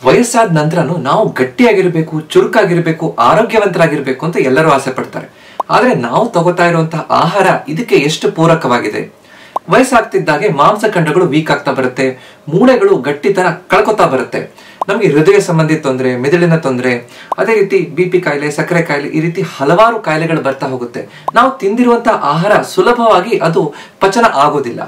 ವಯಸ್ಸಾದ ನಂತರನೂ ನಾವು ಗಟ್ಟಿಯಾಗಿರ್ಬೇಕು, ಚುರುಕಾಗಿರ್ಬೇಕು, ಆರೋಗ್ಯವಂತರಾಗಿರ್ಬೇಕು ಅಂತ ಎಲ್ಲರೂ ಆಸೆ ಪಡ್ತಾರೆ. ಆದ್ರೆ ನಾವು ತಗೋತಾ ಇರುವಂತಹ ಆಹಾರ ಇದಕ್ಕೆ ಎಷ್ಟು ಪೂರಕವಾಗಿದೆ? ವಯಸ್ಸಾಗ್ತಿದ್ದಾಗೆ ಮಾಂಸಖಂಡಗಳು ವೀಕ್ ಆಗ್ತಾ ಬರುತ್ತೆ, ಮೂಳೆಗಳು ಗಟ್ಟಿತನ ಕಳ್ಕೊತಾ ಬರುತ್ತೆ. ನಮ್ಗೆ ಹೃದಯ ಸಂಬಂಧಿ ತೊಂದರೆ, ಮೆದುಳಿನ ತೊಂದರೆ, ಅದೇ ರೀತಿ BP ಕಾಯಿಲೆ, ಸಕ್ಕರೆ ಕಾಯಿಲೆ, ಈ ರೀತಿ ಹಲವಾರು ಕಾಯಿಲೆಗಳು ಬರ್ತಾ ಹೋಗುತ್ತೆ. ನಾವು ತಿಂದಿರುವಂತಹ ಆಹಾರ ಸುಲಭವಾಗಿ ಅದು ಪಚನ ಆಗೋದಿಲ್ಲ.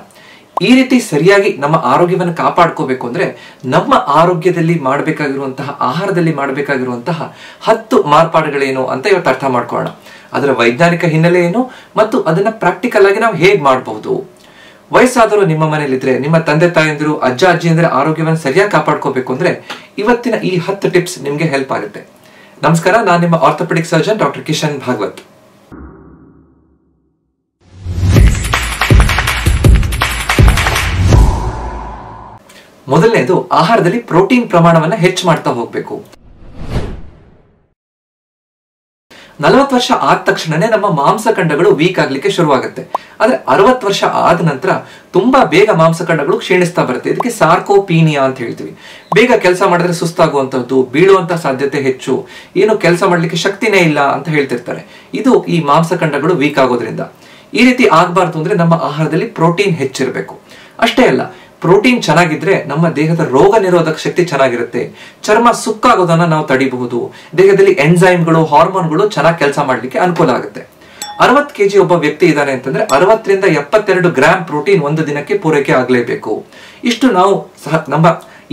ಈ ರೀತಿ ಸರಿಯಾಗಿ ನಮ್ಮ ಆರೋಗ್ಯವನ್ನು ಕಾಪಾಡ್ಕೋಬೇಕು ಅಂದ್ರೆ ನಮ್ಮ ಆರೋಗ್ಯದಲ್ಲಿ ಮಾಡಬೇಕಾಗಿರುವಂತಹ, ಆಹಾರದಲ್ಲಿ ಮಾಡಬೇಕಾಗಿರುವಂತಹ 10 ಮಾರ್ಪಾಡುಗಳೇನು ಅಂತ ಇವತ್ತು ಅರ್ಥ ಮಾಡ್ಕೊಳ್ಳೋಣ. ಅದರ ವೈಜ್ಞಾನಿಕ ಹಿನ್ನೆಲೆ ಏನು ಮತ್ತು ಅದನ್ನ ಪ್ರಾಕ್ಟಿಕಲ್ ಆಗಿ ನಾವು ಹೇಗೆ ಮಾಡಬಹುದು. ವಯಸ್ಸಾದರೂ ನಿಮ್ಮ ಮನೇಲಿದ್ರೆ, ನಿಮ್ಮ ತಂದೆ ತಾಯಂದಿರು, ಅಜ್ಜ ಅಜ್ಜಿಯಂದ್ರೆ ಆರೋಗ್ಯವನ್ನು ಸರಿಯಾಗಿ ಕಾಪಾಡ್ಕೋಬೇಕು ಅಂದ್ರೆ ಇವತ್ತಿನ ಈ 10 ಟಿಪ್ಸ್ ನಿಮ್ಗೆ ಹೆಲ್ಪ್ ಆಗುತ್ತೆ. ನಮಸ್ಕಾರ, ನಾನು ನಿಮ್ಮ orthopaedic surgeon doctor Kishan Bhagwat. ಮೊದಲನೇದು, ಆಹಾರದಲ್ಲಿ ಪ್ರೋಟೀನ್ ಪ್ರಮಾಣವನ್ನ ಹೆಚ್ಚು ಮಾಡ್ತಾ ಹೋಗ್ಬೇಕು. 40 ವರ್ಷ ಆದ ತಕ್ಷಣನೇ ನಮ್ಮ ಮಾಂಸಖಂಡಗಳು ವೀಕ್ ಆಗ್ಲಿಕ್ಕೆ ಶುರುವಾಗುತ್ತೆ. ಆದ್ರೆ 60 ವರ್ಷ ಆದ ನಂತರ ತುಂಬಾ ಬೇಗ ಮಾಂಸಖಂಡಗಳು ಕ್ಷೀಣಿಸ್ತಾ ಬರುತ್ತೆ. ಇದಕ್ಕೆ ಸಾರ್ಕೋಪೀನಿಯಾ ಅಂತ ಹೇಳ್ತೀವಿ. ಬೇಗ ಕೆಲಸ ಮಾಡಿದ್ರೆ ಸುಸ್ತಾಗುವಂತದ್ದು, ಬೀಳುವಂತ ಸಾಧ್ಯತೆ ಹೆಚ್ಚು, ಏನು ಕೆಲಸ ಮಾಡ್ಲಿಕ್ಕೆ ಶಕ್ತಿನೇ ಇಲ್ಲ ಅಂತ ಹೇಳ್ತಿರ್ತಾರೆ. ಇದು ಈ ಮಾಂಸಖಂಡಗಳು ವೀಕ್ ಆಗೋದ್ರಿಂದ. ಈ ರೀತಿ ಆಗ್ಬಾರ್ದು ಅಂದ್ರೆ ನಮ್ಮ ಆಹಾರದಲ್ಲಿ ಪ್ರೋಟೀನ್ ಹೆಚ್ಚಿರಬೇಕು. ಅಷ್ಟೇ ಅಲ್ಲ, ಪ್ರೋಟೀನ್ ಚೆನ್ನಾಗಿದ್ರೆ ನಮ್ಮ ದೇಹದ ರೋಗ ನಿರೋಧಕ ಶಕ್ತಿ ಚೆನ್ನಾಗಿರುತ್ತೆ, ಚರ್ಮ ಸುಕ್ಕಾಗೋದನ್ನ ನಾವು ತಡಿಬಹುದು, ದೇಹದಲ್ಲಿ ಎಂಜೈಮ್ಗಳು, ಹಾರ್ಮೋನ್ಗಳು ಚೆನ್ನಾಗಿ ಕೆಲಸ ಮಾಡ್ಲಿಕ್ಕೆ ಅನುಕೂಲ ಆಗುತ್ತೆ. 60 kg ಒಬ್ಬ ವ್ಯಕ್ತಿ ಇದ್ದಾನೆ ಅಂತಂದ್ರೆ 60 ರಿಂದ 72 ಗ್ರಾಮ್ ಪ್ರೋಟೀನ್ ಒಂದು ದಿನಕ್ಕೆ ಪೂರೈಕೆ ಆಗ್ಲೇಬೇಕು. ಇಷ್ಟು ನಾವು ನಮ್ಮ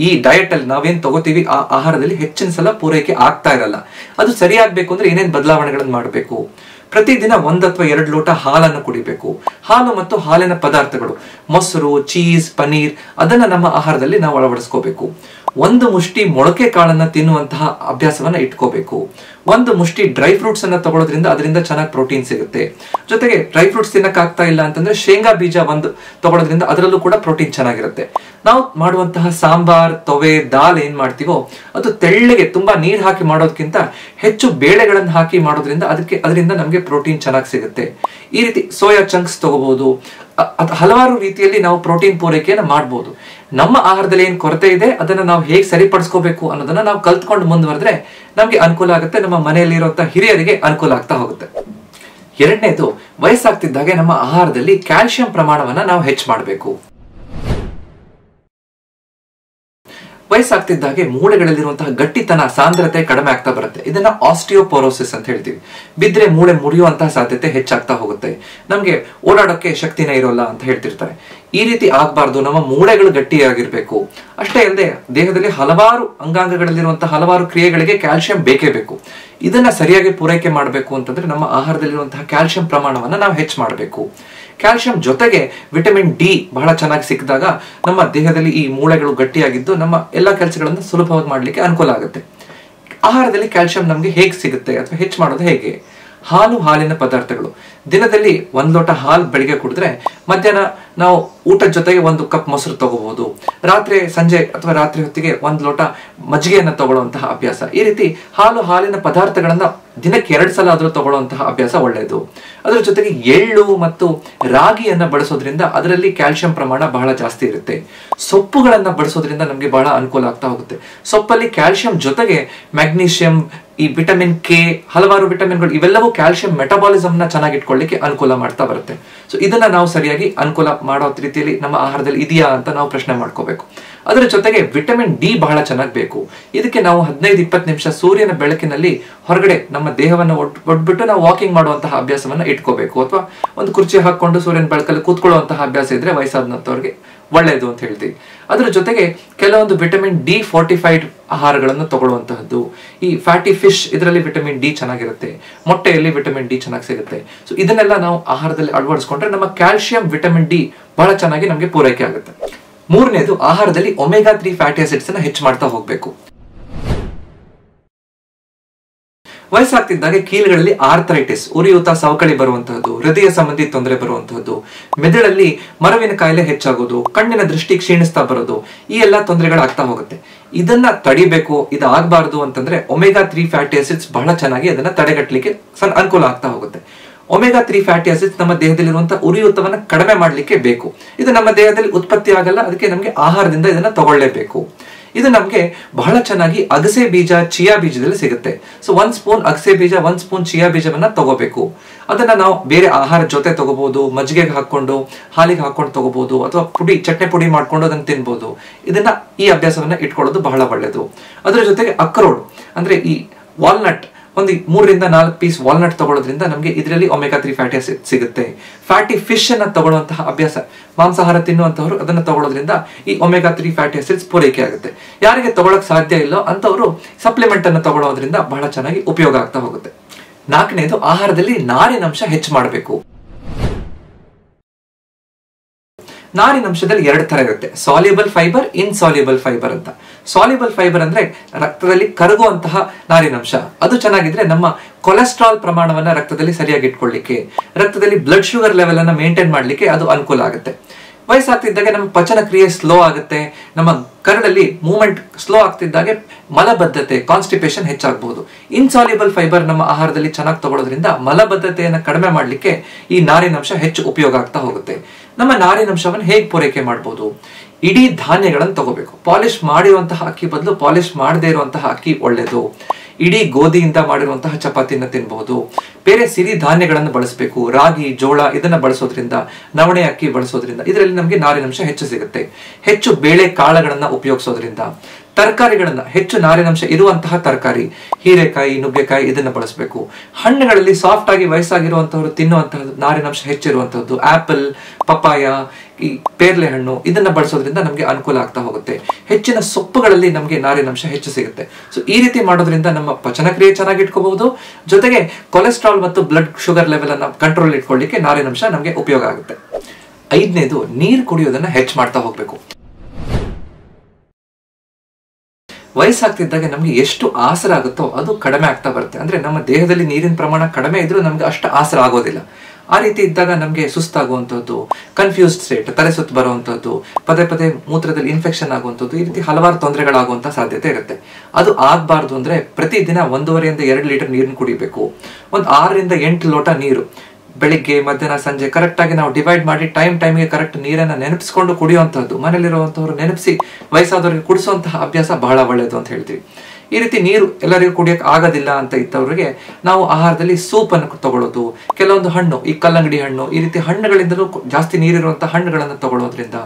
ಈ ಡಯಟ್ ಅಲ್ಲಿ ನಾವೇನ್ ತಗೋತೀವಿ ಆ ಆಹಾರದಲ್ಲಿ ಹೆಚ್ಚಿನ ಸಲ ಪೂರೈಕೆ ಆಗ್ತಾ ಇರಲ್ಲ. ಅದು ಸರಿಯಾಗಬೇಕು ಅಂದ್ರೆ ಏನೇನ್ ಬದಲಾವಣೆಗಳನ್ನು ಮಾಡಬೇಕು? ಪ್ರತಿದಿನ 1 ಅಥವಾ 2 ಲೋಟ ಹಾಲನ್ನು ಕುಡಿಬೇಕು. ಹಾಲು ಮತ್ತು ಹಾಲಿನ ಪದಾರ್ಥಗಳು, ಮೊಸರು, ಚೀಸ್, ಪನೀರ್, ಅದನ್ನ ನಮ್ಮ ಆಹಾರದಲ್ಲಿ ನಾವು ಅಳವಡಿಸ್ಕೋಬೇಕು. 1 ಮುಷ್ಟಿ ಮೊಳಕೆ ಕಾಳನ್ನ ತಿನ್ನುವಂತಹ ಅಭ್ಯಾಸವನ್ನ ಇಟ್ಕೋಬೇಕು. 1 ಮುಷ್ಟಿ ಡ್ರೈ ಫ್ರೂಟ್ಸ್ ಅನ್ನ ತಗೊಳ್ಳೋದ್ರಿಂದ ಅದರಿಂದ ಚೆನ್ನಾಗಿ ಪ್ರೋಟೀನ್ ಸಿಗುತ್ತೆ. ಜೊತೆಗೆ ಡ್ರೈ ಫ್ರೂಟ್ಸ್ ತಿನ್ನಕ್ ಆಗ್ತಾ ಇಲ್ಲ ಅಂತಂದ್ರೆ ಶೇಂಗಾ ಬೀಜ 1 ತಗೊಳ್ಳೋದ್ರಿಂದ ಅದರಲ್ಲೂ ಕೂಡ ಪ್ರೋಟೀನ್ ಚೆನ್ನಾಗಿರುತ್ತೆ. ನಾವು ಮಾಡುವಂತಹ ಸಾಂಬಾರ್, ತೊವೆ, ದಾಲ್ ಏನ್ ಮಾಡ್ತೀವೋ ಅದು ತೆಳ್ಳಗೆ ತುಂಬಾ ನೀರ್ ಹಾಕಿ ಮಾಡೋದಕ್ಕಿಂತ ಹೆಚ್ಚು ಬೇಳೆಗಳನ್ನು ಹಾಕಿ ಮಾಡೋದ್ರಿಂದ ಅದರಿಂದ ನಮ್ಗೆ ಪ್ರೋಟೀನ್ ಚೆನ್ನಾಗಿ ಸಿಗುತ್ತೆ. ಈ ರೀತಿ ಸೋಯಾ ಚಂಕ್ಸ್ ತಗೋಬಹುದು. ಹಲವಾರು ರೀತಿಯಲ್ಲಿ ನಾವು ಪ್ರೋಟೀನ್ ಪೂರೈಕೆಯನ್ನು ಮಾಡಬಹುದು. ನಮ್ಮ ಆಹಾರದಲ್ಲಿ ಏನ್ ಕೊರತೆ ಇದೆ ಅದನ್ನ ನಾವು ಹೇಗೆ ಸರಿಪಡಿಸ್ಕೋಬೇಕು ಅನ್ನೋದನ್ನ ನಾವು ಕಲ್ತ್ಕೊಂಡು ಮುಂದುವರೆದ್ರೆ ನಮ್ಗೆ ಅನುಕೂಲ ಆಗುತ್ತೆ, ನಮ್ಮ ಮನೆಯಲ್ಲಿ ಇರುವಂತಹ ಹಿರಿಯರಿಗೆ ಅನುಕೂಲ ಆಗ್ತಾ ಹೋಗುತ್ತೆ. ಎರಡನೇದು, ವಯಸ್ಸಾಗ್ತಿದ್ದಾಗೆ ನಮ್ಮ ಆಹಾರದಲ್ಲಿ ಕ್ಯಾಲ್ಸಿಯಂ ಪ್ರಮಾಣವನ್ನ ನಾವು ಹೆಚ್ಚು ಮಾಡಬೇಕು. ವಯಸ್ಸಾಗ್ತಿದ್ದಾಗೆ ಮೂಳೆಗಳಲ್ಲಿರುವಂತಹ ಗಟ್ಟಿತನ, ಸಾಂದ್ರತೆ ಕಡಿಮೆ ಆಗ್ತಾ ಬರುತ್ತೆ. ಇದನ್ನ ಆಸ್ಟಿಯೋಪೋರೋಸಿಸ್ ಅಂತ ಹೇಳ್ತೀವಿ. ಬಿದ್ರೆ ಮೂಳೆ ಮುರಿಯುವಂತಹ ಸಾಧ್ಯತೆ ಹೆಚ್ಚಾಗ್ತಾ ಹೋಗುತ್ತೆ. ನಮ್ಗೆ ಓಡಾಡೋಕೆ ಶಕ್ತಿನೇ ಇರೋಲ್ಲ ಅಂತ ಹೇಳ್ತಿರ್ತಾರೆ. ಈ ರೀತಿ ಆಗ್ಬಾರ್ದು, ನಮ್ಮ ಮೂಳೆಗಳು ಗಟ್ಟಿಯಾಗಿರ್ಬೇಕು. ಅಷ್ಟೇ ಅಲ್ಲದೆ ದೇಹದಲ್ಲಿ ಹಲವಾರು ಅಂಗಾಂಗಗಳಲ್ಲಿರುವಂತಹ ಹಲವಾರು ಕ್ರಿಯೆಗಳಿಗೆ ಕ್ಯಾಲ್ಸಿಯಂ ಬೇಕೇ ಬೇಕು. ಇದನ್ನ ಸರಿಯಾಗಿ ಪೂರೈಕೆ ಮಾಡಬೇಕು ಅಂತಂದ್ರೆ ನಮ್ಮ ಆಹಾರದಲ್ಲಿರುವಂತಹ ಕ್ಯಾಲ್ಸಿಯಂ ಪ್ರಮಾಣವನ್ನ ನಾವು ಹೆಚ್ಚು ಮಾಡಬೇಕು. ಕ್ಯಾಲ್ಸಿಯಂ ಜೊತೆಗೆ ವಿಟಮಿನ್ ಡಿ ಬಹಳ ಚೆನ್ನಾಗಿ ಸಿಕ್ಕಿದಾಗ ನಮ್ಮ ದೇಹದಲ್ಲಿ ಈ ಮೂಳೆಗಳು ಗಟ್ಟಿಯಾಗಿದ್ದು ನಮ್ಮ ಎಲ್ಲಾ ಕೆಲಸಗಳನ್ನು ಸುಲಭವಾಗಿ ಮಾಡ್ಲಿಕ್ಕೆ ಅನುಕೂಲ ಆಗುತ್ತೆ. ಆಹಾರದಲ್ಲಿ ಕ್ಯಾಲ್ಸಿಯಂ ನಮ್ಗೆ ಹೇಗೆ ಸಿಗುತ್ತೆ ಅಥವಾ ಹೆಚ್ಚು ಮಾಡೋದು ಹೇಗೆ? ಹಾಲು, ಹಾಲಿನ ಪದಾರ್ಥಗಳು. ದಿನದಲ್ಲಿ 1 ಲೋಟ ಹಾಲು ಬೆಳಿಗ್ಗೆ ಕುಡಿದ್ರೆ ಮಧ್ಯಾಹ್ನ ನಾವು ಊಟದ ಜೊತೆಗೆ 1 ಕಪ್ ಮೊಸರು ತಗೋಬಹುದು. ಸಂಜೆ ಅಥವಾ ರಾತ್ರಿ ಹೊತ್ತಿಗೆ 1 ಲೋಟ ಮಜ್ಜಿಗೆಯನ್ನ ತಗೊಳ್ಳುವಂತಹ ಅಭ್ಯಾಸ. ಈ ರೀತಿ ಹಾಲು, ಹಾಲಿನ ಪದಾರ್ಥಗಳನ್ನ ದಿನಕ್ಕೆ 2 ಸಲ ಆದ್ರೂ ತಗೊಳ್ಳುವಂತಹ ಅಭ್ಯಾಸ ಒಳ್ಳೆಯದು. ಅದರ ಜೊತೆಗೆ ಎಳ್ಳು ಮತ್ತು ರಾಗಿಯನ್ನ ಬಳಸೋದ್ರಿಂದ ಅದರಲ್ಲಿ ಕ್ಯಾಲ್ಸಿಯಂ ಪ್ರಮಾಣ ಬಹಳ ಜಾಸ್ತಿ ಇರುತ್ತೆ. ಸೊಪ್ಪುಗಳನ್ನ ಬಳಸೋದ್ರಿಂದ ನಮ್ಗೆ ಬಹಳ ಅನುಕೂಲ ಆಗ್ತಾ ಹೋಗುತ್ತೆ. ಸೊಪ್ಪಲ್ಲಿ ಕ್ಯಾಲ್ಸಿಯಂ ಜೊತೆಗೆ ಮ್ಯಾಗ್ನೀಷಿಯಂ, ಈ ವಿಟಮಿನ್ ಕೆ, ಹಲವಾರು ವಿಟಮಿನ್ಗಳು, ಇವೆಲ್ಲವೂ ಕ್ಯಾಲ್ಸಿಯಂ ಮೆಟಬಾಲಿಸಮ್ ನ ಚೆನ್ನಾಗಿ ಇಟ್ಕೊಳ್ಳಿಕ್ಕೆ ಅನುಕೂಲ ಮಾಡ್ತಾ ಬರುತ್ತೆ. ಸೊ ಇದನ್ನ ನಾವು ಸರಿಯಾಗಿ ಅನುಕೂಲ ಮಾಡೋ ರೀತಿಯಲ್ಲಿ ನಮ್ಮ ಆಹಾರದಲ್ಲಿ ಇದೆಯಾ ಅಂತ ನಾವು ಪ್ರಶ್ನೆ ಮಾಡ್ಕೋಬೇಕು. ಅದರ ಜೊತೆಗೆ ವಿಟಮಿನ್ ಡಿ ಬಹಳ ಚೆನ್ನಾಗಿ ಬೇಕು. ಇದಕ್ಕೆ ನಾವು 15-20 ನಿಮಿಷ ಸೂರ್ಯನ ಬೆಳಕಿನಲ್ಲಿ ಹೊರಗಡೆ ನಮ್ಮ ದೇಹವನ್ನು ಒಡ್ಬಿಟ್ಟು ನಾವು ವಾಕಿಂಗ್ ಮಾಡುವಂತಹ ಅಭ್ಯಾಸವನ್ನ ಇಟ್ಕೋಬೇಕು. ಅಥವಾ ಒಂದು ಕುರ್ಚಿ ಹಾಕೊಂಡು ಸೂರ್ಯನ ಬೆಳಕಲ್ಲಿ ಕೂತ್ಕೊಳ್ಳುವಂತಹ ಅಭ್ಯಾಸ ಇದ್ರೆ ವಯಸ್ಸಾದಂತವ್ರಿಗೆ ಒಳ್ಳೆಯದು ಅಂತ ಹೇಳ್ತೀವಿ. ಅದರ ಜೊತೆಗೆ ಕೆಲವೊಂದು ವಿಟಮಿನ್ ಡಿ ಫೋರ್ಟಿಫೈಡ್ ಆಹಾರಗಳನ್ನು ತಗೊಳ್ಳುವಂತಹದ್ದು. ಈ ಫ್ಯಾಟಿ ಫಿಶ್, ಇದರಲ್ಲಿ ವಿಟಮಿನ್ ಡಿ ಚೆನ್ನಾಗಿರುತ್ತೆ. ಮೊಟ್ಟೆಯಲ್ಲಿ ವಿಟಮಿನ್ ಡಿ ಚೆನ್ನಾಗಿ ಸಿಗುತ್ತೆ. ಸೊ ಇದನ್ನೆಲ್ಲ ನಾವು ಆಹಾರದಲ್ಲಿ ಅಳವಡಿಸ್ಕೊಂಡ್ರೆ ನಮ್ಮ ಕ್ಯಾಲ್ಸಿಯಂ, ವಿಟಮಿನ್ ಡಿ ಬಹಳ ಚೆನ್ನಾಗಿ ನಮಗೆ ಪೂರೈಕೆ ಆಗುತ್ತೆ. ಮೂರನೇದು, ಆಹಾರದಲ್ಲಿ ಒಮೆಗಾ 3 ಫ್ಯಾಟಿ ಆಸಿಡ್ಸ್ ಅನ್ನ ಹೆಚ್ಚು ಮಾಡ್ತಾ ಹೋಗ್ಬೇಕು. ವಯಸ್ಸಾಗ್ತಿದ್ದಾಗೆ ಕೀಲುಗಳಲ್ಲಿ ಆರ್ಥರೈಟಿಸ್, ಉರಿಯೂತ, ಸವಕಳಿ ಬರುವಂತಹದ್ದು, ಹೃದಯ ಸಂಬಂಧಿ ತೊಂದರೆ ಬರುವಂತಹದ್ದು, ಮೆದುಳಲ್ಲಿ ಮರವಿನ ಕಾಯಿಲೆ ಹೆಚ್ಚಾಗೋದು, ಕಣ್ಣಿನ ದೃಷ್ಟಿ ಕ್ಷೀಣಿಸ್ತಾ ಬರೋದು, ಈ ಎಲ್ಲಾ ತೊಂದರೆಗಳಾಗ್ತಾ ಹೋಗುತ್ತೆ. ಇದನ್ನ ತಡಿಬೇಕು, ಇದಾಗಬಾರ್ದು ಅಂತಂದ್ರೆ ಒಮೆಗಾ 3 ಫ್ಯಾಟಿ ಆಸಿಡ್ಸ್ ಬಹಳ ಚೆನ್ನಾಗಿ ಅದನ್ನ ತಡೆಗಟ್ಟಲಿಕ್ಕೆ ಅನುಕೂಲ ಆಗ್ತಾ ಹೋಗುತ್ತೆ. ಒಮೆಗಾ 3 ಫ್ಯಾಟಿ ಆಸಿಡ್ಸ್ ನಮ್ಮ ದೇಹದಲ್ಲಿರುವಂತಹ ಉರಿಯೂತವನ್ನ ಕಡಿಮೆ ಮಾಡ್ಲಿಕ್ಕೆ ಬೇಕು. ಇದು ನಮ್ಮ ದೇಹದಲ್ಲಿ ಉತ್ಪತ್ತಿ ಆಗಲ್ಲ, ಅದಕ್ಕೆ ನಮಗೆ ಆಹಾರದಿಂದ ಇದನ್ನ ತಗೊಳ್ಳೇಬೇಕು. ಇದು ನಮಗೆ ಬಹಳ ಚೆನ್ನಾಗಿ ಅಗಸೆ ಬೀಜ, ಚಿಯಾ ಬೀಜದಲ್ಲಿ ಸಿಗುತ್ತೆ. ಸೊ 1 ಸ್ಪೂನ್ ಅಗಸೆ ಬೀಜ, 1 ಸ್ಪೂನ್ ಚಿಯಾ ಬೀಜವನ್ನ ತಗೋಬೇಕು. ಅದನ್ನ ನಾವು ಬೇರೆ ಆಹಾರ ಜೊತೆ ತಗೋಬಹುದು, ಮಜ್ಜಿಗೆಗೆ ಹಾಕೊಂಡು, ಹಾಲಿಗೆ ಹಾಕೊಂಡು ತಗೋಬಹುದು, ಅಥವಾ ಚಟ್ನಿ ಪುಡಿ ಮಾಡ್ಕೊಂಡು ಅದನ್ನ ತಿನ್ಬಹುದು. ಈ ಅಭ್ಯಾಸವನ್ನ ಇಟ್ಕೊಳ್ಳೋದು ಬಹಳ ಒಳ್ಳೆಯದು. ಅದರ ಜೊತೆಗೆ ಅಕ್ರೋಡ್ ಅಂದ್ರೆ ಈ ವಾಲ್ನಟ್, ಒಂದು 3 ರಿಂದ 4 ಪೀಸ್ ವಾಲ್ನಟ್ ತಗೊಳ್ಳೋದ್ರಿಂದ ನಮಗೆ ಇದರಲ್ಲಿ ಒಮೆಗಾ 3 ಫ್ಯಾಟಿ ಆಸಿಡ್ ಸಿಗುತ್ತೆ. ಫ್ಯಾಟಿ ಫಿಶ್ ಅನ್ನ ತಗೊಳ್ಳುವಂತಹ ಅಭ್ಯಾಸ, ಮಾಂಸಾಹಾರ ತಿನ್ನುವಂತವರು ಅದನ್ನ ತಗೊಳ್ಳೋದ್ರಿಂದ ಈ ಒಮೆಗಾ 3 ಫ್ಯಾಟಿ ಆಸಿಡ್ಸ್ ಪೂರೈಕೆ ಆಗುತ್ತೆ. ಯಾರಿಗೆ ತಗೊಳಕ್ ಸಾಧ್ಯ ಇಲ್ಲೋ ಅಂತವರು ಸಪ್ಲಿಮೆಂಟ್ ಅನ್ನು ತಗೊಳ್ಳೋದ್ರಿಂದ ಬಹಳ ಚೆನ್ನಾಗಿ ಉಪಯೋಗ ಆಗ್ತಾ ಹೋಗುತ್ತೆ. 4ನೇದು, ಆಹಾರದಲ್ಲಿ ನಾರಿನಂಶ ಹೆಚ್ಚು ಮಾಡಬೇಕು. ನಾರಿನಂಶದಲ್ಲಿ 2 ತರ ಇರುತ್ತೆ, ಸಾಲ್ಯುಬಲ್ ಫೈಬರ್, ಇನ್ಸಾಲ್ಯುಬಲ್ ಫೈಬರ್ ಅಂತ. ಸಾಲ್ಯುಬಲ್ ಫೈಬರ್ ಅಂದ್ರೆ ರಕ್ತದಲ್ಲಿ ಕರಗುವಂತಹ ನಾರಿನಂಶ. ಅದು ಚೆನ್ನಾಗಿದ್ರೆ ನಮ್ಮ ಕೊಲೆಸ್ಟ್ರಾಲ್ ಪ್ರಮಾಣವನ್ನ ರಕ್ತದಲ್ಲಿ ಸರಿಯಾಗಿ ಇಟ್ಕೊಳ್ಳಿಕ್ಕೆ, ರಕ್ತದಲ್ಲಿ ಬ್ಲಡ್ ಶುಗರ್ ಲೆವೆಲ್ ಅನ್ನ ಮೇಂಟೈನ್ ಮಾಡ್ಲಿಕ್ಕೆ ಅದು ಅನುಕೂಲ ಆಗುತ್ತೆ. ವಯಸ್ಸಾಗ್ತಿದ್ದಾಗೆ ನಮ್ಮ ಪಚನ ಕ್ರಿಯೆ ಸ್ಲೋ ಆಗುತ್ತೆ, ನಮ್ಮ ಕರಳಲ್ಲಿ ಮೂವ್ಮೆಂಟ್ ಸ್ಲೋ ಆಗ್ತಿದ್ದಾಗೆ ಮಲಬದ್ಧತೆ, ಕಾನ್ಸ್ಟಿಪೇಷನ್ ಹೆಚ್ಚಾಗಬಹುದು. ಇನ್ಸಾಲ್ಯುಬಲ್ ಫೈಬರ್ ನಮ್ಮ ಆಹಾರದಲ್ಲಿ ಚೆನ್ನಾಗಿ ತಗೊಳ್ಳೋದ್ರಿಂದ ಮಲಬದ್ಧತೆಯನ್ನು ಕಡಿಮೆ ಮಾಡಲಿಕ್ಕೆ ಈ ನಾರಿನಂಶ ಹೆಚ್ಚು ಉಪಯೋಗ ಆಗ್ತಾ ಹೋಗುತ್ತೆ. ನಮ್ಮ ನಾರಿನಂಶವನ್ನು ಹೇಗೆ ಪೂರೈಕೆ ಮಾಡಬಹುದು? ಇಡೀ ಧಾನ್ಯಗಳನ್ನು ತಗೋಬೇಕು. ಪಾಲಿಶ್ ಮಾಡಿರುವಂತಹ ಅಕ್ಕಿ ಬದಲು ಪಾಲಿಶ್ ಮಾಡದೇ ಇರುವಂತಹ ಅಕ್ಕಿ ಒಳ್ಳೆಯದು. ಇಡೀ ಗೋಧಿಯಿಂದ ಮಾಡಿರುವಂತಹ ಚಪಾತಿನ ತಿನ್ಬಹುದು. ಬೇರೆ ಸಿರಿ ಧಾನ್ಯಗಳನ್ನು ಬಳಸಬೇಕು, ರಾಗಿ, ಜೋಳ ಇದನ್ನ ಬಳಸೋದ್ರಿಂದ, ನವಣೆ ಅಕ್ಕಿ ಬಳಸೋದ್ರಿಂದ ಇದರಲ್ಲಿ ನಮಗೆ ನಾರಿನಂಶ ಹೆಚ್ಚು ಸಿಗುತ್ತೆ. ಹೆಚ್ಚು ಬೇಳೆ ಕಾಳುಗಳನ್ನ ಉಪಯೋಗಿಸೋದ್ರಿಂದ, ತರಕಾರಿಗಳನ್ನ, ಹೆಚ್ಚು ನಾರಿನಂಶ ಇರುವಂತಹ ತರಕಾರಿ, ಹೀರೆಕಾಯಿ, ನುಗ್ಗೆಕಾಯಿ ಇದನ್ನ ಬಳಸಬೇಕು. ಹಣ್ಣುಗಳಲ್ಲಿ ಸಾಫ್ಟ್ ಆಗಿ ವಯಸ್ಸಾಗಿರುವಂತವರು ತಿನ್ನುವಂತಹ ನಾರಿನಂಶ ಹೆಚ್ಚಿರುವಂತಹದ್ದು ಆಪಲ್, ಪಪಾಯ, ಈ ಪೇರ್ಲೆ ಹಣ್ಣು ಇದನ್ನ ಬಳಸೋದ್ರಿಂದ ನಮಗೆ ಅನುಕೂಲ ಆಗ್ತಾ ಹೋಗುತ್ತೆ. ಹೆಚ್ಚಿನ ಸೊಪ್ಪುಗಳಲ್ಲಿ ನಮಗೆ ನಾರಿನಂಶ ಹೆಚ್ಚು ಸಿಗುತ್ತೆ. ಸೊ ಈ ರೀತಿ ಮಾಡೋದ್ರಿಂದ ನಮ್ಮ ಪಚನ ಕ್ರಿಯೆ ಚೆನ್ನಾಗಿ ಇಟ್ಕೋಬಹುದು, ಜೊತೆಗೆ ಕೊಲೆಸ್ಟ್ರಾಲ್ ಮತ್ತು ಬ್ಲಡ್ ಶುಗರ್ ಲೆವೆಲ್ ಅನ್ನ ಕಂಟ್ರೋಲ್ ಇಟ್ಕೊಳ್ಳಿಕ್ಕೆ ನಾರಿನಂಶ ನಮಗೆ ಉಪಯೋಗ ಆಗುತ್ತೆ. 5ನೇದು, ನೀರು ಕುಡಿಯೋದನ್ನ ಹೆಚ್ಚು ಮಾಡ್ತಾ ಹೋಗ್ಬೇಕು. ವಯಸ್ಸಾಗ್ತಿದ್ದಾಗ ನಮ್ಗೆ ಎಷ್ಟು ಆಸರ ಆಗುತ್ತೋ ಅದು ಕಡಿಮೆ ಆಗ್ತಾ ಬರುತ್ತೆ. ಅಂದ್ರೆ ನಮ್ಮ ದೇಹದಲ್ಲಿ ನೀರಿನ ಪ್ರಮಾಣ ಕಡಿಮೆ ಇದ್ರೂ ನಮ್ಗೆ ಅಷ್ಟು ಆಸರ ಆಗೋದಿಲ್ಲ. ಆ ರೀತಿ ಇದ್ದಾಗ ನಮಗೆ ಸುಸ್ತಾಗುವಂಥದ್ದು, ಕನ್ಫ್ಯೂಸ್ಡ್ ಸ್ಟೇಟ್, ತಲೆ ಸುತ್ತು ಬರುವಂಥದ್ದು, ಪದೇ ಪದೇ ಮೂತ್ರದಲ್ಲಿ ಇನ್ಫೆಕ್ಷನ್ ಆಗುವಂಥದ್ದು, ಈ ರೀತಿ ಹಲವಾರು ತೊಂದರೆಗಳಾಗುವಂಥ ಸಾಧ್ಯತೆ ಇರುತ್ತೆ. ಅದು ಆಗಬಾರ್ದು ಅಂದ್ರೆ ಪ್ರತಿದಿನ 1.5 ರಿಂದ 2 ಲೀಟರ್ ನೀರನ್ನು ಕುಡಿಬೇಕು. ಒಂದು 6 ರಿಂದ 8 ಲೋಟ ನೀರು ಬೆಳಿಗ್ಗೆ, ಮಧ್ಯಾಹ್ನ, ಸಂಜೆ ಕರೆಕ್ಟ್ ಆಗಿ ನಾವು ಡಿವೈಡ್ ಮಾಡಿ ಟೈಮ್ಗೆ ಕರೆಕ್ಟ್ ನೀರನ್ನ ನೆನಪಿಸ್ಕೊಂಡು ಕುಡಿಯುವಂತಹದ್ದು, ಮನೇಲಿರುವಂತವ್ರು ನೆನಪಿಸಿ ವಯಸ್ಸಾದವರಿಗೆ ಕುಡಿಸುವಂತಹ ಅಭ್ಯಾಸ ಬಹಳ ಒಳ್ಳೆಯದು ಅಂತ ಹೇಳ್ತೀವಿ. ಈ ರೀತಿ ನೀರು ಎಲ್ಲರಿಗೂ ಕುಡಿಯಕ್ಕೆ ಆಗೋದಿಲ್ಲ ಅಂತ ಇದ್ದವರಿಗೆ ನಾವು ಆಹಾರದಲ್ಲಿ ಸೂಪ್ ಅನ್ನು ತಗೊಳ್ಳೋದು, ಕೆಲವೊಂದು ಹಣ್ಣು, ಈ ಕಲ್ಲಂಗಡಿ ಹಣ್ಣು, ಈ ರೀತಿ ಹಣ್ಣುಗಳಿಂದಲೂ ಜಾಸ್ತಿ ನೀರಿರುವಂತಹ ಹಣ್ಣುಗಳನ್ನು ತಗೊಳ್ಳೋದ್ರಿಂದ,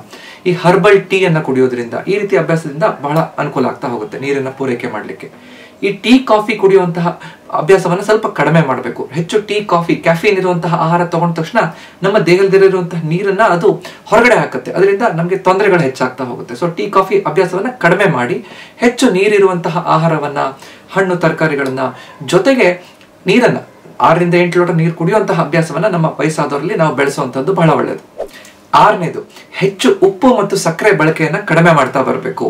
ಈ ಹರ್ಬಲ್ ಟೀ ಅನ್ನ ಕುಡಿಯೋದ್ರಿಂದ, ಈ ರೀತಿ ಅಭ್ಯಾಸದಿಂದ ಬಹಳ ಅನುಕೂಲ ಆಗ್ತಾ ಹೋಗುತ್ತೆ ನೀರನ್ನ ಪೂರೈಕೆ ಮಾಡ್ಲಿಕ್ಕೆ. ಈ ಟೀ, ಕಾಫಿ ಕುಡಿಯುವಂತಹ ಅಭ್ಯಾಸವನ್ನ ಸ್ವಲ್ಪ ಕಡಿಮೆ ಮಾಡಬೇಕು. ಹೆಚ್ಚು ಟೀ, ಕಾಫಿ, ಕ್ಯಾಫೀನ್ ಇರುವಂತಹ ಆಹಾರ ತಗೊಂಡ ತಕ್ಷಣ ನಮ್ಮ ದೇಹದಲ್ಲಿರುವಂತಹ ನೀರನ್ನ ಅದು ಹೊರಗಡೆ ಹಾಕುತ್ತೆ. ಅದರಿಂದ ನಮಗೆ ತೊಂದರೆಗಳು ಹೆಚ್ಚಾಗ್ತಾ ಹೋಗುತ್ತೆ. ಸೊ ಟೀ, ಕಾಫಿ ಅಭ್ಯಾಸವನ್ನ ಕಡಿಮೆ ಮಾಡಿ ಹೆಚ್ಚು ನೀರಿರುವಂತಹ ಆಹಾರವನ್ನ, ಹಣ್ಣು, ತರಕಾರಿಗಳನ್ನ, ಜೊತೆಗೆ ನೀರನ್ನ 6 ರಿಂದ 8 ಲೋಟ ನೀರು ಕುಡಿಯುವಂತಹ ಅಭ್ಯಾಸವನ್ನ ನಮ್ಮ ವಯಸ್ಸಾದವರಲ್ಲಿ ನಾವು ಬೆಳೆಸುವಂತದ್ದು ಬಹಳ ಒಳ್ಳೆಯದು. 6ನೇದು, ಹೆಚ್ಚು ಉಪ್ಪು ಮತ್ತು ಸಕ್ಕರೆ ಬಳಕೆಯನ್ನ ಕಡಿಮೆ ಮಾಡ್ತಾ ಬರಬೇಕು.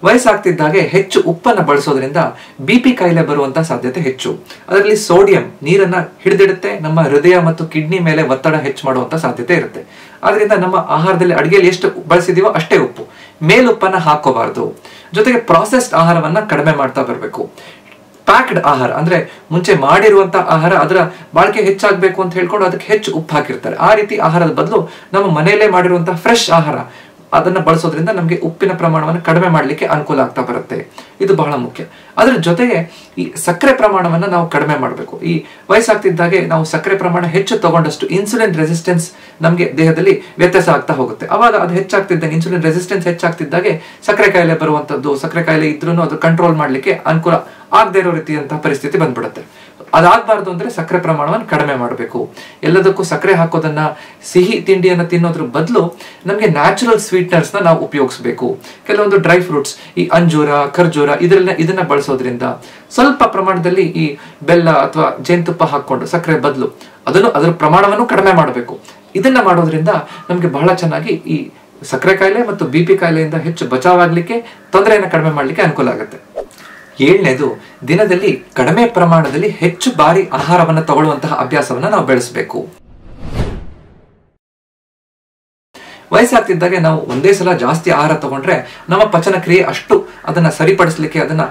ವಯಸ್ಸಾಗ್ತಿದ್ದಾಗೆ ಹೆಚ್ಚು ಉಪ್ಪನ್ನು ಬಳಸೋದ್ರಿಂದ BP ಕಾಯಿಲೆ ಬರುವಂತ ಸಾಧ್ಯತೆ ಹೆಚ್ಚು. ಅದರಲ್ಲಿ ಸೋಡಿಯಂ ನೀರನ್ನ ಹಿಡಿದಿಡುತ್ತೆ, ನಮ್ಮ ಹೃದಯ ಮತ್ತು ಕಿಡ್ನಿ ಮೇಲೆ ಒತ್ತಡ ಹೆಚ್ಚು ಮಾಡುವಂತ ಸಾಧ್ಯತೆ ಇರುತ್ತೆ. ಆದ್ರಿಂದ ನಮ್ಮ ಆಹಾರದಲ್ಲಿ, ಅಡಿಗೆಯಲ್ಲಿ ಎಷ್ಟು ಬಳಸಿದೀವೋ ಅಷ್ಟೇ ಉಪ್ಪು, ಮೇಲುಪ್ಪನ್ನ ಹಾಕೋಬಾರ್ದು. ಜೊತೆಗೆ ಪ್ರಾಸೆಸ್ಡ್ ಆಹಾರವನ್ನ ಕಡಿಮೆ ಮಾಡ್ತಾ ಬರಬೇಕು. ಪ್ಯಾಕ್ಡ್ ಆಹಾರ ಅಂದ್ರೆ ಮುಂಚೆ ಮಾಡಿರುವಂತಹ ಆಹಾರ, ಅದರ ಬಳಕೆ ಹೆಚ್ಚಾಗಬೇಕು ಅಂತ ಹೇಳ್ಕೊಂಡು ಅದಕ್ಕೆ ಹೆಚ್ಚು ಉಪ್ಪು ಹಾಕಿರ್ತಾರೆ. ಆ ರೀತಿ ಆಹಾರದ ಬದಲು ನಮ್ಮ ಮನೆಯಲ್ಲೇ ಮಾಡಿರುವಂತಹ ಫ್ರೆಶ್ ಆಹಾರ ಅದನ್ನ ಬಳಸೋದ್ರಿಂದ ನಮಗೆ ಉಪ್ಪಿನ ಪ್ರಮಾಣವನ್ನು ಕಡಿಮೆ ಮಾಡಲಿಕ್ಕೆ ಅನುಕೂಲ ಆಗ್ತಾ ಬರುತ್ತೆ. ಇದು ಬಹಳ ಮುಖ್ಯ. ಅದರ ಜೊತೆಗೆ ಈ ಸಕ್ಕರೆ ಪ್ರಮಾಣವನ್ನ ನಾವು ಕಡಿಮೆ ಮಾಡಬೇಕು. ಈ ವಯಸ್ಸಾಗ್ತಿದ್ದಾಗೆ ನಾವು ಸಕ್ಕರೆ ಪ್ರಮಾಣ ಹೆಚ್ಚು ತಗೊಂಡಷ್ಟು ಇನ್ಸುಲಿನ್ ರೆಸಿಸ್ಟೆನ್ಸ್ ನಮಗೆ ದೇಹದಲ್ಲಿ ವ್ಯತ್ಯಾಸ ಆಗ್ತಾ ಹೋಗುತ್ತೆ. ಅವಾಗ ಅದು ಹೆಚ್ಚಾಗ್ತಿದ್ದಂಗೆ, ಇನ್ಸುಲಿನ್ ರೆಸಿಸ್ಟೆನ್ಸ್ ಹೆಚ್ಚಾಗ್ತಿದ್ದಾಗೆ ಸಕ್ಕರೆ ಕಾಯಿಲೆ ಬರುವಂತದ್ದು, ಸಕ್ಕರೆ ಕಾಯಿಲೆ ಇದ್ರೂ ಅದು ಕಂಟ್ರೋಲ್ ಮಾಡ್ಲಿಕ್ಕೆ ಅನುಕೂಲ ಆಗದೆ ಇರೋ ರೀತಿಯಂತಹ ಪರಿಸ್ಥಿತಿ ಬಂದ್ಬಿಡುತ್ತೆ. ಅದಾಗಬಾರ್ದು ಅಂದ್ರೆ ಸಕ್ಕರೆ ಪ್ರಮಾಣವನ್ನು ಕಡಿಮೆ ಮಾಡಬೇಕು. ಎಲ್ಲದಕ್ಕೂ ಸಕ್ಕರೆ ಹಾಕೋದನ್ನ, ಸಿಹಿ ತಿಂಡಿಯನ್ನ ತಿನ್ನೋದ್ರ ಬದಲು ನಮಗೆ ನ್ಯಾಚುರಲ್ ಸ್ವೀಟ್ನರ್ಸ್ ನ ನಾವು ಉಪಯೋಗಿಸಬೇಕು. ಕೆಲವೊಂದು ಡ್ರೈ ಫ್ರೂಟ್ಸ್, ಈ ಅಂಜೂರ, ಖರ್ಜೂರ ಇದನ್ನ ಬಳಸೋದ್ರಿಂದ, ಸ್ವಲ್ಪ ಪ್ರಮಾಣದಲ್ಲಿ ಈ ಬೆಲ್ಲ ಅಥವಾ ಜೇನುತುಪ್ಪ ಹಾಕೊಂಡು ಸಕ್ಕರೆ ಬದಲು ಅದರ ಪ್ರಮಾಣವನ್ನು ಕಡಿಮೆ ಮಾಡಬೇಕು. ಇದನ್ನ ಮಾಡೋದ್ರಿಂದ ನಮಗೆ ಬಹಳ ಚೆನ್ನಾಗಿ ಈ ಸಕ್ಕರೆ ಕಾಯಿಲೆ ಮತ್ತು BP ಕಾಯಿಲೆಯಿಂದ ಹೆಚ್ಚು ಬಚಾವಾಗ್ಲಿಕ್ಕೆ, ತೊಂದರೆಯನ್ನು ಕಡಿಮೆ ಮಾಡ್ಲಿಕ್ಕೆ ಅನುಕೂಲ ಆಗುತ್ತೆ. 7ನೇದು, ದಿನದಲ್ಲಿ ಕಡಿಮೆ ಪ್ರಮಾಣದಲ್ಲಿ ಹೆಚ್ಚು ಬಾರಿ ಆಹಾರವನ್ನು ತಗೊಳ್ಳುವಂತಹ ಅಭ್ಯಾಸವನ್ನ ನಾವು ಬೆಳೆಸಬೇಕು. ವಯಸ್ಸಾಗ್ತಿದ್ದಾಗೆ ನಾವು ಒಂದೇ ಸಲ ಜಾಸ್ತಿ ಆಹಾರ ತಗೊಂಡ್ರೆ ನಮ್ಮ ಪಚನ ಕ್ರಿಯೆ ಅಷ್ಟು ಅದನ್ನ ಸರಿಪಡಿಸಲಿಕ್ಕೆ, ಅದನ್ನ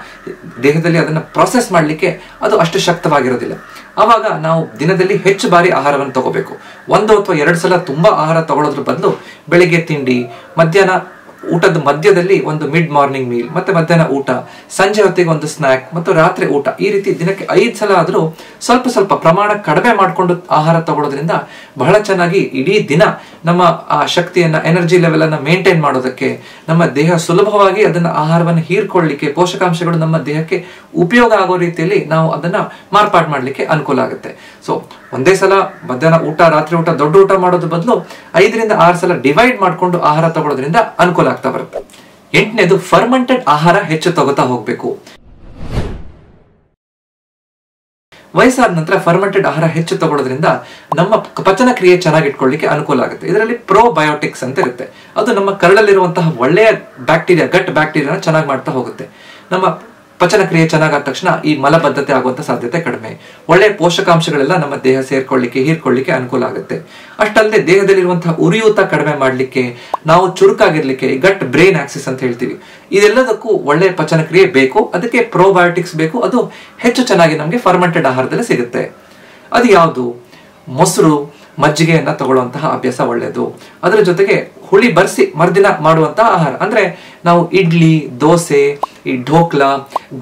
ದೇಹದಲ್ಲಿ ಅದನ್ನ ಪ್ರಾಸೆಸ್ ಮಾಡಲಿಕ್ಕೆ ಅದು ಅಷ್ಟು ಶಕ್ತವಾಗಿರೋದಿಲ್ಲ. ಆವಾಗ ನಾವು ದಿನದಲ್ಲಿ ಹೆಚ್ಚು ಬಾರಿ ಆಹಾರವನ್ನು ತಗೋಬೇಕು. 1 ಅಥವಾ 2 ಸಲ ತುಂಬಾ ಆಹಾರ ತಗೊಳ್ಳೋದ್ರ ಬದಲು ಬೆಳಿಗ್ಗೆ ತಿಂಡಿ, ಮಧ್ಯಾಹ್ನ ಊಟದ ಮಧ್ಯದಲ್ಲಿ ಒಂದು ಮಿಡ್ ಮಾರ್ನಿಂಗ್ ಮೀಲ್, ಮತ್ತೆ ಮಧ್ಯಾಹ್ನ ಊಟ, ಸಂಜೆ ಹೊತ್ತಿಗೆ ಒಂದು ಸ್ನಾಕ್ ಮತ್ತು ರಾತ್ರಿ ಊಟ, ಈ ರೀತಿ ದಿನಕ್ಕೆ 5 ಸಲ ಆದ್ರೂ ಸ್ವಲ್ಪ ಸ್ವಲ್ಪ ಪ್ರಮಾಣ ಕಡಿಮೆ ಮಾಡಿಕೊಂಡು ಆಹಾರ ತಗೊಳ್ಳೋದ್ರಿಂದ ಬಹಳ ಚೆನ್ನಾಗಿ ಇಡೀ ದಿನ ನಮ್ಮ ಆ ಶಕ್ತಿಯನ್ನ, ಎನರ್ಜಿ ಲೆವೆಲ್ ಅನ್ನ ಮೇಂಟೈನ್ ಮಾಡೋದಕ್ಕೆ, ನಮ್ಮ ದೇಹ ಸುಲಭವಾಗಿ ಅದನ್ನ ಆಹಾರವನ್ನು ಹೀರ್ಕೊಳ್ಳಿಕ್ಕೆ, ಪೋಷಕಾಂಶಗಳು ನಮ್ಮ ದೇಹಕ್ಕೆ ಉಪಯೋಗ ಆಗೋ ರೀತಿಯಲ್ಲಿ ನಾವು ಅದನ್ನ ಮಾರ್ಪಾಡು ಮಾಡ್ಲಿಕ್ಕೆ ಅನುಕೂಲ ಆಗುತ್ತೆ. ಸೊ ಒಂದೇ ಸಲ ಮಧ್ಯಾಹ್ನ ಊಟ, ರಾತ್ರಿ ಊಟ, ದೊಡ್ಡ ಊಟ ಮಾಡೋದ್ರ ಬದಲು 5 ರಿಂದ 6 ಸಲ ಡಿವೈಡ್ ಮಾಡ್ಕೊಂಡು ಆಹಾರ ತಗೊಳ್ಳೋದ್ರಿಂದ ಅನುಕೂಲ ಆಗ್ತಾ ಬರುತ್ತೆ. 8ನೇದು ಫರ್ಮೆಂಟೆಡ್ ಆಹಾರ ಹೆಚ್ಚು ತಗೋತಾ ಹೋಗ್ಬೇಕು. ವಯಸ್ಸಾದ ನಂತರ ಫರ್ಮೆಂಟೆಡ್ ಆಹಾರ ಹೆಚ್ಚು ತಗೊಳ್ಳೋದ್ರಿಂದ ನಮ್ಮ ಪಚನ ಕ್ರಿಯೆ ಚೆನ್ನಾಗಿ ಇಟ್ಕೊಳ್ಳಿಕ್ಕೆ ಅನುಕೂಲ ಆಗುತ್ತೆ. ಇದರಲ್ಲಿ ಪ್ರೋಬಯೋಟಿಕ್ಸ್ ಅಂತ ಇರುತ್ತೆ. ಅದು ನಮ್ಮ ಕರಳಲ್ಲಿರುವಂತಹ ಒಳ್ಳೆಯ ಬ್ಯಾಕ್ಟೀರಿಯಾ, ಗಟ್ ಬ್ಯಾಕ್ಟೀರಿಯಾನ ಚೆನ್ನಾಗಿ ಮಾಡ್ತಾ ಹೋಗುತ್ತೆ. ನಮ್ಮ ಪಚನ ಕ್ರಿಯೆ ಚೆನ್ನಾಗಾದ ತಕ್ಷಣ ಈ ಮಲಬದ್ಧತೆ ಆಗುವಂತ ಸಾಧ್ಯತೆ ಕಡಿಮೆ. ಒಳ್ಳೆ ಪೋಷಕಾಂಶಗಳೆಲ್ಲ ನಮ್ಮ ದೇಹ ಸೇರ್ಕೊಳ್ಳಿಕ್ಕೆ, ಹೀರ್ಕೊಳ್ಳಿಕ್ಕೆ ಅನುಕೂಲ ಆಗುತ್ತೆ. ಅಷ್ಟಲ್ಲದೆ ದೇಹದಲ್ಲಿರುವಂತಹ ಉರಿಯೂತ ಕಡಿಮೆ ಮಾಡ್ಲಿಕ್ಕೆ, ನಾವು ಚುರುಕಾಗಿರ್ಲಿಕ್ಕೆ, ಗಟ್ ಬ್ರೈನ್ ಆಕ್ಸಿಸ್ ಅಂತ ಹೇಳ್ತೀವಿ, ಇದೆಲ್ಲದಕ್ಕೂ ಒಳ್ಳೆ ಪಚನ ಕ್ರಿಯೆ ಬೇಕು. ಅದಕ್ಕೆ ಪ್ರೋಬಯೋಟಿಕ್ಸ್ ಬೇಕು. ಅದು ಹೆಚ್ಚು ಚೆನ್ನಾಗಿ ನಮಗೆ ಫರ್ಮೆಂಟೆಡ್ ಆಹಾರದಲ್ಲಿ ಸಿಗುತ್ತೆ. ಅದು ಯಾವುದು? ಮೊಸರು, ಮಜ್ಜಿಗೆಯನ್ನ ತಗೊಳ್ಳುವಂತಹ ಅಭ್ಯಾಸ ಒಳ್ಳೆಯದು. ಅದರ ಜೊತೆಗೆ ಹುಳಿ ಬರ್ಸಿ ಮರ್ದಿನ ಮಾಡುವಂತಹ ಆಹಾರ ಅಂದ್ರೆ ನಾವು ಇಡ್ಲಿ, ದೋಸೆ, ಈ ಢೋಕ್ಲಾ,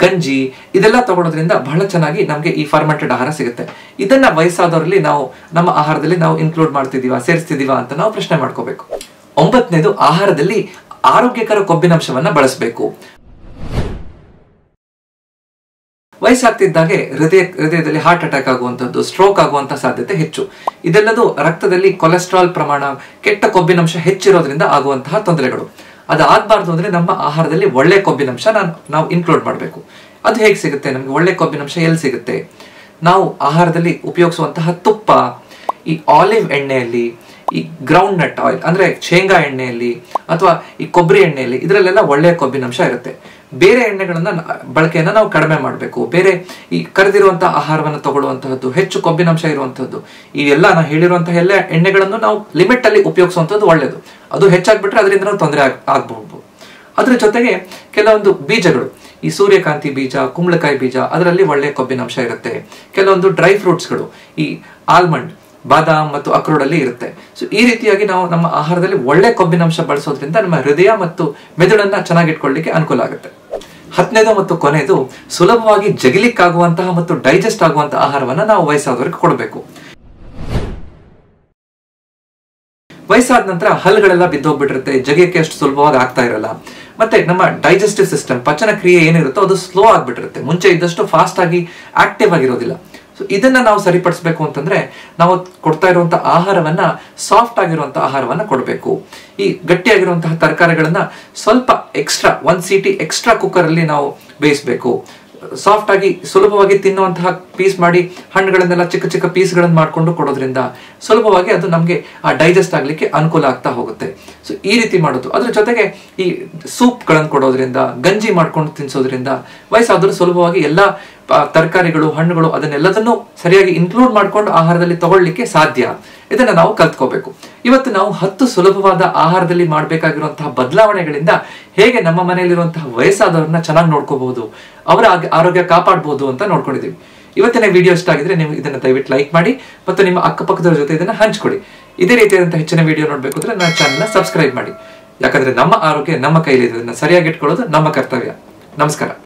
ಗಂಜಿ ಇದೆಲ್ಲ ತಗೊಳ್ಳೋದ್ರಿಂದ ಬಹಳ ಚೆನ್ನಾಗಿ ನಮಗೆ ಈ ಫರ್ಮೆಂಟೆಡ್ ಆಹಾರ ಸಿಗುತ್ತೆ. ಇದನ್ನ ವಯಸ್ಸಾದವರಲ್ಲಿ ನಾವು ನಮ್ಮ ಆಹಾರದಲ್ಲಿ ನಾವು ಇನ್ಕ್ಲೂಡ್ ಮಾಡ್ತಿದೀವಾ, ಸೇರಿಸ್ತಿದೀವಾ ಅಂತ ನಾವು ಪ್ರಶ್ನೆ ಮಾಡ್ಕೋಬೇಕು. 9ನೇದು ಆಹಾರದಲ್ಲಿ ಆರೋಗ್ಯಕರ ಕೊಬ್ಬಿನಾಂಶವನ್ನ ಬಳಸಬೇಕು. ವಯಸ್ಸಾಗ್ತಿದ್ದಾಗೆ ಹೃದಯದಲ್ಲಿ ಹಾರ್ಟ್ ಅಟ್ಯಾಕ್ ಆಗುವಂತದ್ದು, ಸ್ಟ್ರೋಕ್ ಆಗುವಂತಹ ಸಾಧ್ಯತೆ ಹೆಚ್ಚು. ಇದೆಲ್ಲದೂ ರಕ್ತದಲ್ಲಿ ಕೊಲೆಸ್ಟ್ರಾಲ್ ಪ್ರಮಾಣ, ಕೆಟ್ಟ ಕೊಬ್ಬಿನಂಶ ಹೆಚ್ಚಿರೋದ್ರಿಂದ ಆಗುವಂತಹ ತೊಂದರೆಗಳು. ಅದು ಆಗ್ಬಾರ್ದು ಅಂದ್ರೆ ನಮ್ಮ ಆಹಾರದಲ್ಲಿ ಒಳ್ಳೆ ಕೊಬ್ಬಿನಂಶ ನಾವು ಇನ್ಕ್ಲೂಡ್ ಮಾಡಬೇಕು. ಅದು ಹೇಗೆ ಸಿಗುತ್ತೆ? ನಮ್ಗೆ ಒಳ್ಳೆ ಕೊಬ್ಬಿನಂಶ ಎಲ್ಲಿ ಸಿಗುತ್ತೆ? ನಾವು ಆಹಾರದಲ್ಲಿ ಉಪಯೋಗಿಸುವಂತಹ ತುಪ್ಪ, ಈ ಆಲಿವ್ ಎಣ್ಣೆಯಲ್ಲಿ, ಈ ಗ್ರೌಂಡ್ ನಟ್ ಆಯಿಲ್ ಅಂದ್ರೆ ಶೇಂಗಾ ಎಣ್ಣೆಯಲ್ಲಿ ಅಥವಾ ಈ ಕೊಬ್ಬರಿ ಎಣ್ಣೆಯಲ್ಲಿ, ಇದರಲ್ಲೆಲ್ಲ ಒಳ್ಳೆಯ ಕೊಬ್ಬಿನಂಶ ಇರುತ್ತೆ. ಬೇರೆ ಎಣ್ಣೆಗಳನ್ನ ಬಳಕೆಯನ್ನ ನಾವು ಕಡಿಮೆ ಮಾಡಬೇಕು. ಬೇರೆ ಈ ಕರೆದಿರುವಂತಹ ಆಹಾರವನ್ನು ತಗೊಳ್ಳುವಂತಹದ್ದು, ಹೆಚ್ಚು ಕೊಬ್ಬಿನಂಶ ಇರುವಂತಹದ್ದು, ಈ ಎಲ್ಲ ನಾವು ಹೇಳಿರುವಂತಹ ಎಲ್ಲ ಎಣ್ಣೆಗಳನ್ನು ನಾವು ಲಿಮಿಟ್ ಅಲ್ಲಿ ಉಪಯೋಗಿಸುವಂತದ್ದು ಒಳ್ಳೆಯದು. ಅದು ಹೆಚ್ಚಾಗ್ಬಿಟ್ರೆ ಅದರಿಂದ ತೊಂದರೆ ಆಗ್ಬಹುದು. ಅದ್ರ ಜೊತೆಗೆ ಕೆಲವೊಂದು ಬೀಜಗಳು, ಈ ಸೂರ್ಯಕಾಂತಿ ಬೀಜ, ಕುಂಬಳಕಾಯಿ ಬೀಜ, ಅದರಲ್ಲಿ ಒಳ್ಳೆಯ ಕೊಬ್ಬಿನಂಶ ಇರುತ್ತೆ. ಕೆಲವೊಂದು ಡ್ರೈ ಫ್ರೂಟ್ಸ್ಗಳು, ಈ ಆಲ್ಮಂಡ್, ಬಾದಾಮ್ ಮತ್ತು ಅಕ್ರೋಡಲ್ಲಿ ಇರುತ್ತೆ. ಸೊ ಈ ರೀತಿಯಾಗಿ ನಾವು ನಮ್ಮ ಆಹಾರದಲ್ಲಿ ಒಳ್ಳೆ ಕೊಬ್ಬಿನಂಶ ಬಳಸೋದ್ರಿಂದ ನಮ್ಮ ಹೃದಯ ಮತ್ತು ಮೆದುಳನ್ನ ಚೆನ್ನಾಗಿಟ್ಕೊಳ್ಳಿಕ್ಕೆ ಅನುಕೂಲ ಆಗುತ್ತೆ. 10ನೇದು ಮತ್ತು ಕೊನೆಯದು ಸುಲಭವಾಗಿ ಜಗಿಲಿಕ್ಕಾಗುವಂತಹ ಮತ್ತು ಡೈಜೆಸ್ಟ್ ಆಗುವಂತಹ ಆಹಾರವನ್ನ ನಾವು ವಯಸ್ಸಾದವರಿಗೆ ಕೊಡಬೇಕು. ವಯಸ್ಸಾದ ನಂತರ ಹಲ್ಲುಗಳೆಲ್ಲ ಬಿದ್ದೋಗ್ಬಿಟ್ಟಿರುತ್ತೆ, ಜಗಿಯಕ್ಕೆ ಅಷ್ಟು ಸುಲಭವಾಗಿ ಆಗ್ತಾ ಇರಲ್ಲ. ಮತ್ತೆ ನಮ್ಮ ಡೈಜೆಸ್ಟಿವ್ ಸಿಸ್ಟಮ್, ಪಚನ ಕ್ರಿಯೆ ಏನಿರುತ್ತೋ ಅದು ಸ್ಲೋ ಆಗ್ಬಿಟ್ಟಿರುತ್ತೆ. ಮುಂಚೆ ಇದ್ದಷ್ಟು ಫಾಸ್ಟ್ ಆಗಿ ಆಕ್ಟಿವ್ ಆಗಿರೋದಿಲ್ಲ. ಸೊ ಇದನ್ನ ನಾವು ಸರಿಪಡಿಸಬೇಕು ಅಂತಂದ್ರೆ ನಾವು ಕೊಡ್ತಾ ಇರುವಂತಹ ಆಹಾರವನ್ನ ಸಾಫ್ಟ್ ಆಗಿರುವಂತಹ ಆಹಾರವನ್ನ ಕೊಡಬೇಕು. ಈ ಗಟ್ಟಿಯಾಗಿರುವಂತಹ ತರಕಾರಿಗಳನ್ನ ಸ್ವಲ್ಪ ಎಕ್ಸ್ಟ್ರಾ 1 ಸೀಟಿ ಎಕ್ಸ್ಟ್ರಾ ಕುಕ್ಕರ್ ಅಲ್ಲಿ ನಾವು ಬೇಯಿಸಬೇಕು. ಸಾಫ್ಟ್ ಆಗಿ ಸುಲಭವಾಗಿ ತಿನ್ನುವಂತಹ ಪೀಸ್ ಮಾಡಿ, ಹಣ್ಣುಗಳನ್ನೆಲ್ಲ ಚಿಕ್ಕ ಚಿಕ್ಕ ಪೀಸ್ಗಳನ್ನು ಮಾಡ್ಕೊಂಡು ಕೊಡೋದ್ರಿಂದ ಸುಲಭವಾಗಿ ಅದು ನಮಗೆ ಡೈಜೆಸ್ಟ್ ಆಗ್ಲಿಕ್ಕೆ ಅನುಕೂಲ ಆಗ್ತಾ ಹೋಗುತ್ತೆ. ಸೊ ಈ ರೀತಿ ಮಾಡೋದು. ಅದ್ರ ಜೊತೆಗೆ ಈ ಸೂಪ್ಗಳನ್ನು ಕೊಡೋದ್ರಿಂದ, ಗಂಜಿ ಮಾಡ್ಕೊಂಡು ತಿನ್ಸೋದ್ರಿಂದ ವಯಸ್ಸಾದರೂ ಸುಲಭವಾಗಿ ಎಲ್ಲ ತರಕಾರಿಗಳು, ಹಣ್ಣುಗಳು ಅದನ್ನೆಲ್ಲದನ್ನು ಸರಿಯಾಗಿ ಇನ್ಕ್ಲೂಡ್ ಮಾಡ್ಕೊಂಡು ಆಹಾರದಲ್ಲಿ ತಗೊಳ್ಳಿಕ್ಕೆ ಸಾಧ್ಯ. ಇದನ್ನ ನಾವು ಕಲ್ತ್ಕೋಬೇಕು. ಇವತ್ತು ನಾವು 10 ಸುಲಭವಾದ ಆಹಾರದಲ್ಲಿ ಮಾಡಬೇಕಾಗಿರುವಂತಹ ಬದಲಾವಣೆಗಳಿಂದ ಹೇಗೆ ನಮ್ಮ ಮನೆಯಲ್ಲಿರುವಂತಹ ವಯಸ್ಸಾದವ್ರನ್ನ ಚೆನ್ನಾಗಿ ನೋಡ್ಕೋಬಹುದು, ಅವರ ಆರೋಗ್ಯ ಕಾಪಾಡಬಹುದು ಅಂತ ನೋಡ್ಕೊಂಡಿದ್ದೀವಿ. ಇವತ್ತಿನ ವಿಡಿಯೋ ಇಷ್ಟ ಆಗಿದ್ರೆ ನೀವು ಇದನ್ನ ದಯವಿಟ್ಟು ಲೈಕ್ ಮಾಡಿ ಮತ್ತು ನಿಮ್ಮ ಅಕ್ಕಪಕ್ಕದವರ ಜೊತೆ ಇದನ್ನ ಹಂಚ್ಕೊಳ್ಳಿ. ಇದೇ ರೀತಿಯಾದಂತಹ ಹೆಚ್ಚಿನ ವಿಡಿಯೋ ನೋಡ್ಬೇಕು ಅಂದ್ರೆ ನನ್ನ ಚಾನೆಲ್ನ ಸಬ್ಸ್ಕ್ರೈಬ್ ಮಾಡಿ. ಯಾಕಂದ್ರೆ ನಮ್ಮ ಆರೋಗ್ಯ ನಮ್ಮ ಕೈಲಿ ಇದೆ. ಇದನ್ನ ಸರಿಯಾಗಿ ಇಟ್ಕೊಳ್ಳೋದು ನಮ್ಮ ಕರ್ತವ್ಯ. ನಮಸ್ಕಾರ.